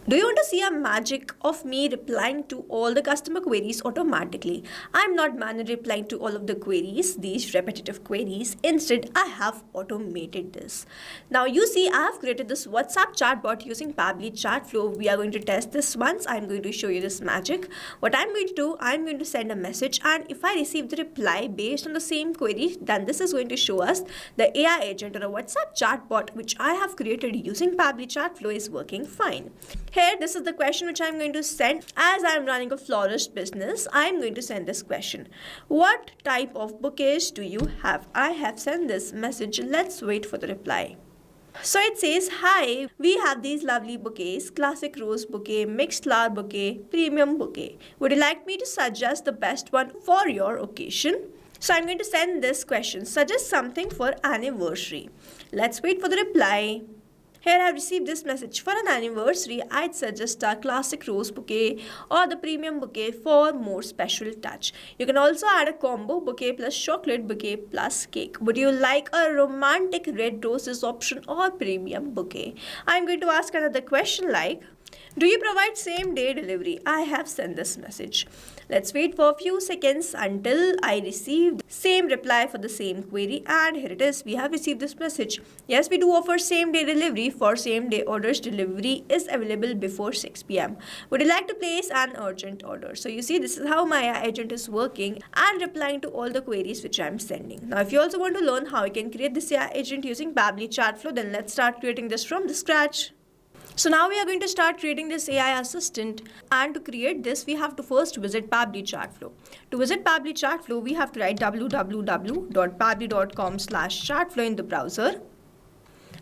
Do you want to see a magic of me replying to all the customer queries automatically? I'm not manually replying to all of the queries, these repetitive queries. Instead, I have automated this. Now you see I have created this WhatsApp chatbot using Pabbly Chatflow. We are going to test this once. I'm going to show you this magic. What I'm going to do, I'm going to send a message, and if I receive the reply based on the same query, then this is going to show us the AI agent or a WhatsApp chatbot which I have created using Pabbly Chatflow is working fine. Here, this is the question which I'm going to send. As I'm running a florist business, I'm going to send this question. What type of bouquets do you have? I have sent this message. Let's wait for the reply. So it says, hi, we have these lovely bouquets, classic rose bouquet, mixed flower bouquet, premium bouquet. Would you like me to suggest the best one for your occasion? So I'm going to send this question, suggest something for anniversary. Let's wait for the reply. Here I have received this message. For an anniversary, I'd suggest a classic rose bouquet or the premium bouquet for more special touch. You can also add a combo bouquet plus chocolate bouquet plus cake. Would you like a romantic red roses option or premium bouquet? I'm going to ask another question like, do you provide same day delivery? I have sent this message. Let's wait for a few seconds until I receive the same reply for the same query, and here it is. We have received this message. Yes, we do offer same day delivery. For same day orders, delivery is available before 6 p.m. Would you like to place an urgent order? So you see, this is how my AI agent is working and replying to all the queries which I'm sending. Now if you also want to learn how you can create this AI agent using Pabbly Chatflow, then let's start creating this from the scratch. So now we are going to start creating this AI assistant, and to create this we have to first visit Pabbly Chatflow. To visit Pabbly Chatflow we have to write www.pabbly.com/chatflow in the browser.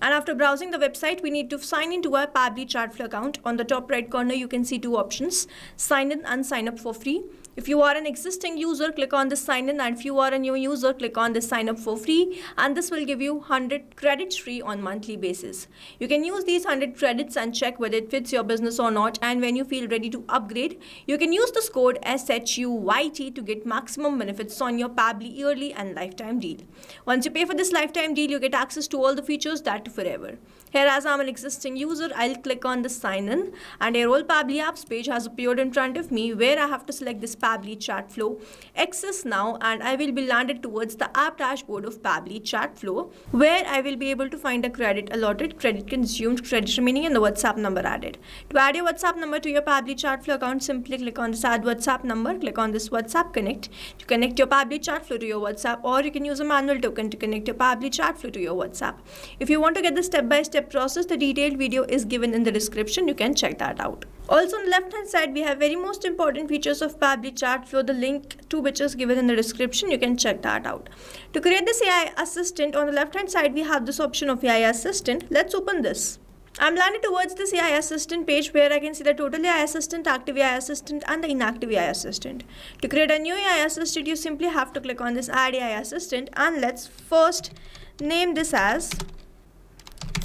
And after browsing the website, we need to sign into our Pabbly Chatflow account. On the top right corner, you can see two options, sign in and sign up for free. If you are an existing user, click on the sign in, and if you are a new user, click on the sign up for free, and this will give you 100 credits free on monthly basis. You can use these 100 credits and check whether it fits your business or not, and when you feel ready to upgrade, you can use this code SHUYT to get maximum benefits on your Pabbly yearly and lifetime deal. Once you pay for this lifetime deal, you get access to all the features that forever. Here, as I'm an existing user, I'll click on the sign in, and a whole Pabbly apps page has appeared in front of me where I have to select this Pabbly Chatflow, access now, and I will be landed towards the app dashboard of Pabbly Chatflow, where I will be able to find a credit allotted, credit consumed, credit remaining, and the WhatsApp number added. To add your WhatsApp number to your Pabbly Chatflow account, simply click on this add WhatsApp number, click on this WhatsApp connect to connect your Pabbly Chatflow to your WhatsApp, or you can use a manual token to connect your Pabbly Chatflow to your WhatsApp. If you want to get the step-by-step process, the detailed video is given in the description. You can check that out. Also on the left hand side, we have very most important features of Pabbly Chatflow, the link to which is given in the description. You can check that out. To create this AI assistant, on the left hand side we have this option of AI assistant. Let's open this. I'm landed towards this AI assistant page where I can see the total AI assistant, active AI assistant, and the inactive AI assistant. To create a new AI assistant, you simply have to click on this add AI assistant, and let's first name this as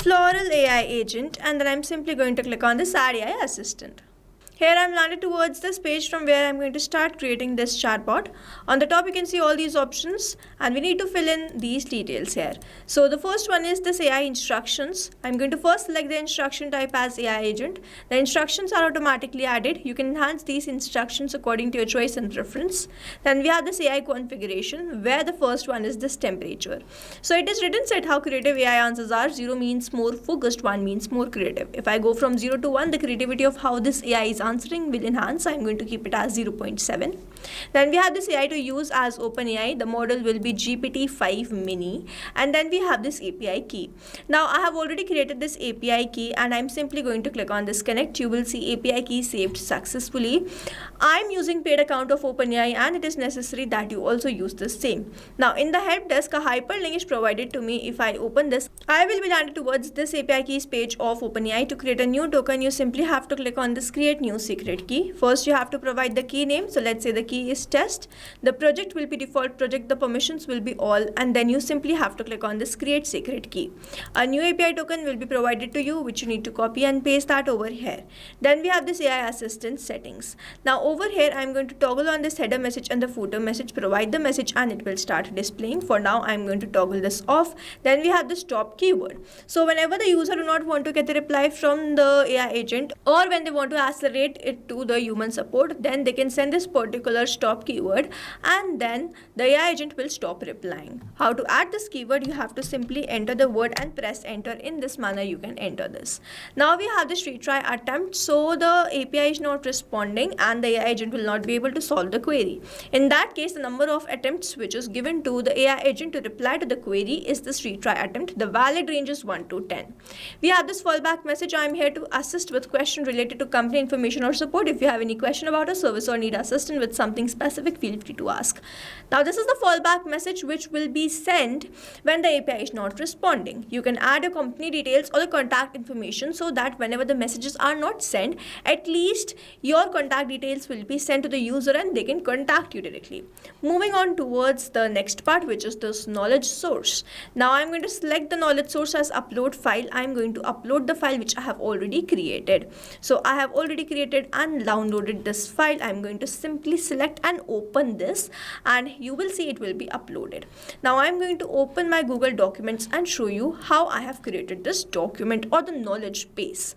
Floral AI agent, and then I'm simply going to click on this add AI assistant. Here I'm landed towards this page from where I'm going to start creating this chatbot. On the top you can see all these options, and we need to fill in these details here. So the first one is this AI instructions. I'm going to first select the instruction type as AI agent. The instructions are automatically added. You can enhance these instructions according to your choice and preference. Then we have this AI configuration, where the first one is this temperature. So it is written set how creative AI answers are. 0 means more focused, 1 means more creative. If I go from 0 to 1, the creativity of how this AI is answering will enhance. I'm going to keep it as 0.7. Then we have this AI to use as OpenAI. The model will be GPT-5 mini, and then we have this API key. Now I have already created this API key, and I'm simply going to click on this connect. You will see API key saved successfully. I'm using paid account of OpenAI, and it is necessary that you also use the same. Now in the help desk, a hyperlink is provided to me. If I open this, I will be landed towards this API keys page of OpenAI. To create a new token, you simply have to click on this create new secret key. First you have to provide the key name. So let's say the key key is test. The project will be default project, the permissions will be all, and then you simply have to click on this create secret key. A new API token will be provided to you, which you need to copy and paste that over here. Then we have this AI assistant settings. Now over here I'm going to toggle on this header message and the footer message, provide the message and it will start displaying. For now I'm going to toggle this off. Then we have the stop keyword. So whenever the user do not want to get the reply from the AI agent, or when they want to accelerate it to the human support, then they can send this particular stop keyword and then the AI agent will stop replying. How to add this keyword? You have to simply enter the word and press enter. In this manner you can enter this. Now we have this retry attempt, so the API is not responding and the AI agent will not be able to solve the query. In that case, the number of attempts which is given to the AI agent to reply to the query is this retry attempt. The valid range is 1 to 10. We have this fallback message. I am here to assist with question related to company information or support. If you have any question about a service or need assistance with something specific, feel free to ask. Now this is the fallback message which will be sent when the API is not responding. You can add your company details or the contact information so that whenever the messages are not sent, at least your contact details will be sent to the user and they can contact you directly. Moving on towards the next part, which is this knowledge source. Now I'm going to select the knowledge source as upload file. I'm going to upload the file which I have already created. So I have already created and downloaded this file. I'm going to simply select and open this and you will see it will be uploaded. Now I'm going to open my Google Documents and show you how I have created this document or the knowledge base.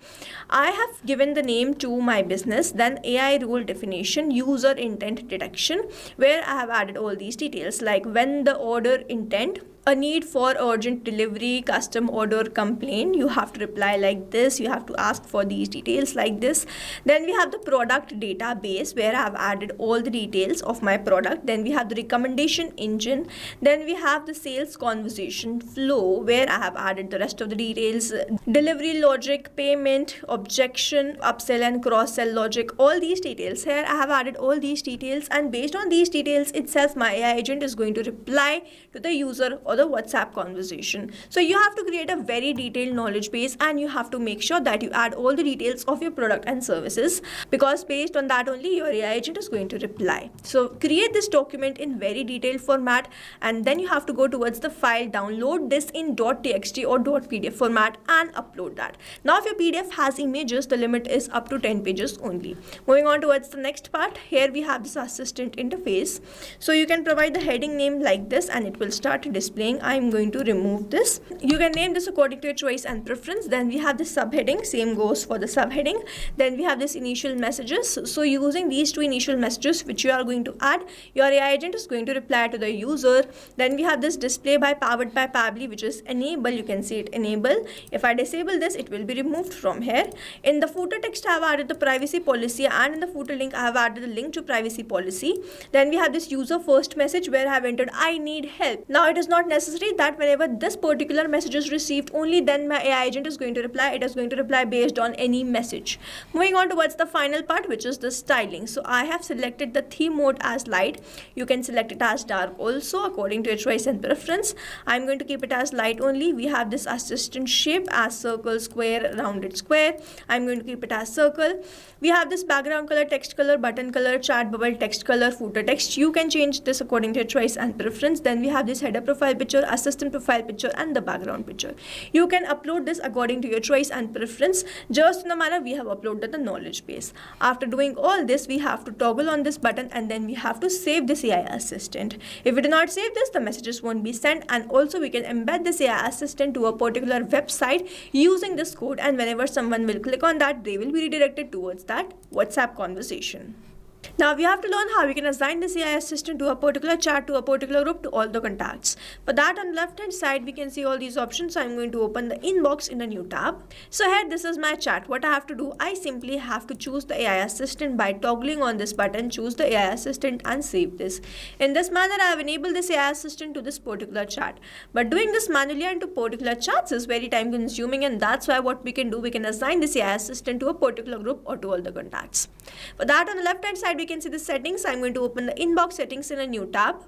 I have given the name to my business, then AI role definition, user intent detection, where I have added all these details like when the order intent, a need for urgent delivery, custom order complaint, you have to reply like this, you have to ask for these details like this. Then we have the product database where I have added all the details of my product. Then we have the recommendation engine. Then we have the sales conversation flow where I have added the rest of the details, delivery logic, payment, objection, upsell and cross-sell logic, all these details. Here I have added all these details and based on these details itself my AI agent is going to reply to the user or the WhatsApp conversation. So you have to create a very detailed knowledge base and you have to make sure that you add all the details of your product and services, because based on that only your AI agent is going to reply. So create this document in very detailed format and then you have to go towards the file, download this in .txt or .pdf format and upload that. Now if your PDF has images, the limit is up to 10 pages only. Moving on towards the next part, here we have this assistant interface. So you can provide the heading name like this and it will start displaying. I'm going to remove this. You can name this according to your choice and preference. Then we have the subheading, same goes for the subheading. Then we have this initial messages. So using these two initial messages which you are going to add, your AI agent is going to reply to the user. Then we have this display by powered by Pabbly, which is enable. You can see it enable. If I disable this, it will be removed from here. In the footer text I have added the privacy policy and in the footer link I have added the link to privacy policy. Then we have this user first message where I have entered I need help. Now it is not necessary that whenever this particular message is received, only then my AI agent is going to reply. It is going to reply based on any message. Moving on towards the final part, which is the styling. So I have selected the theme mode as light. You can select it as dark also according to your choice and preference. I'm going to keep it as light only. We have this assistant shape as circle, square, rounded square. I'm going to keep it as circle. We have this background color, text color, button color, chat bubble, text color, footer text. You can change this according to your choice and preference. Then we have this header profile picture, assistant profile picture and the background picture. You can upload this according to your choice and preference, just in the manner we have uploaded the knowledge base. After doing all this, we have to toggle on this button and then we have to save this AI assistant. If we do not save this, the messages won't be sent, and also we can embed this AI assistant to a particular website using this code, and whenever someone will click on that, they will be redirected towards that WhatsApp conversation. Now we have to learn how we can assign this AI assistant to a particular chat, to a particular group, to all the contacts. For that, on the left hand side we can see all these options. So I'm going to open the inbox in a new tab. So here this is my chat. What I have to do, I simply have to choose the AI assistant by toggling on this button, choose the AI assistant and save this. In this manner I have enabled this AI assistant to this particular chat. But doing this manually and to particular chats is very time consuming, and that's why what we can do, we can assign this AI assistant to a particular group or to all the contacts. For that, on the left hand side we can see the settings. I'm going to open the inbox settings in a new tab.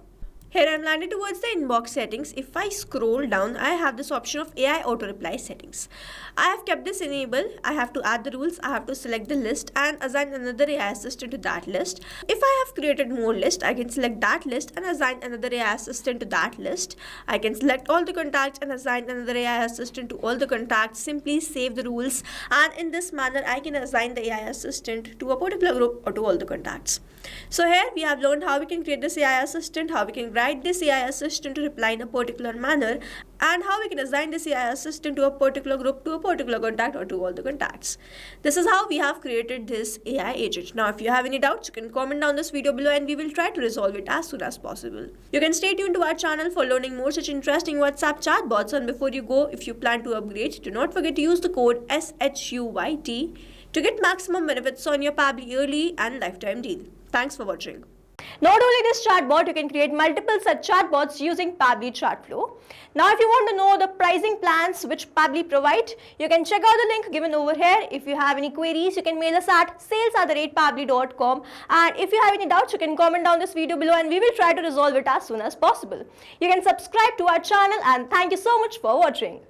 Here I am landed towards the inbox settings. If I scroll down, I have this option of AI auto reply settings. I have kept this enabled. I have to add the rules. I have to select the list and assign another AI assistant to that list. If I have created more list, I can select that list and assign another AI assistant to that list. I can select all the contacts and assign another AI assistant to all the contacts. Simply save the rules, and in this manner I can assign the AI assistant to a particular group or to all the contacts. So here we have learned how we can create this AI assistant, how we can write this AI assistant to reply in a particular manner, and how we can assign this AI assistant to a particular group, to a particular contact, or to all the contacts. This is how we have created this AI agent. Now if you have any doubts, you can comment down this video below and we will try to resolve it as soon as possible. You can stay tuned to our channel for learning more such interesting WhatsApp chatbots, and before you go, if you plan to upgrade, do not forget to use the code SHUYT to get maximum benefits on your Pabbly yearly and lifetime deal. Thanks for watching. Not only this chatbot, you can create multiple such chatbots using Pabbly Chatflow. Now if you want to know the pricing plans which Pabbly provide, you can check out the link given over here. If you have any queries, you can mail us at sales@pabbly.com, and if you have any doubts, you can comment down this video below and we will try to resolve it as soon as possible. You can subscribe to our channel, and thank you so much for watching.